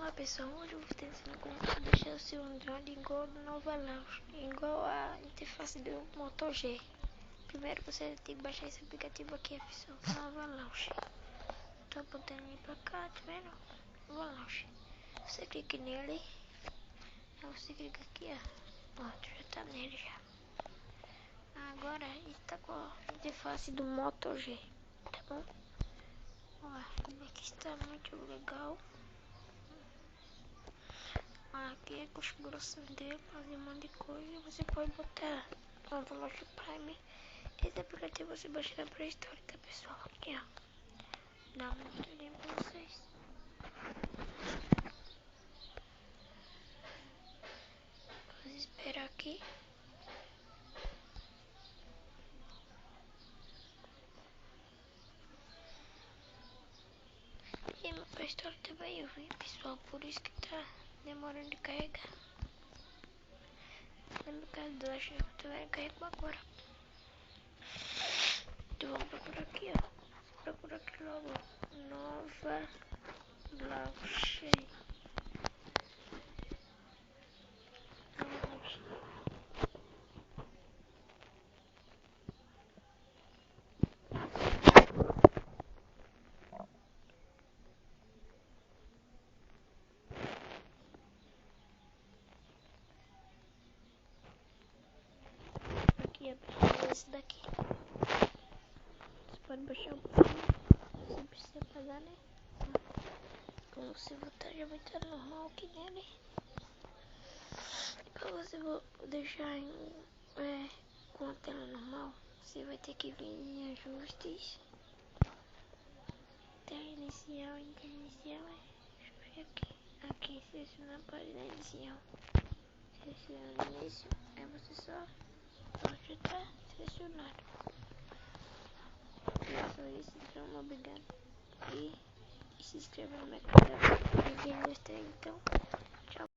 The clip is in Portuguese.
Olá pessoal, hoje eu vou estar ensinando como deixar o seu Android igual do Nova Launch, igual a interface do Moto G. Primeiro você tem que baixar esse aplicativo aqui, pessoal, Nova Launch. Tô apontando ele pra cá, tá vendo? Nova Launch. Você clica nele, aí você clica aqui, ó. Pronto, já tá nele já. Agora ele tá com a interface do Moto G, tá bom? Olha como é que está, muito legal. Aqui é a configuração dele, fazer um monte de coisa. Você pode botar Nova Launch Prime. Esse aplicativo você baixa na Play Store, tá pessoal? Aqui ó, dá uma mostradinha pra vocês. Vamos esperar aqui. E meu Play Store também eu vi, pessoal, por isso que tá demorando de carregar. No meu caso do Launch também carregou agora. Então vamos procurar aqui, ó. Procura aqui logo Nova Launch. Aqui é esse daqui. Você pode baixar o programa. Você precisa pagar, né? Como você botar, já vai estar normal aqui nele. Pra você deixar com a tela normal, você vai ter que vir em ajustes. Tela inicial, deixa eu ver aqui. Aqui, selecionar a página inicial. Selecionar o início, aí você só já tá selecionado. É só isso, então obrigado. E se inscreva no meu canal. E quem gostou, então.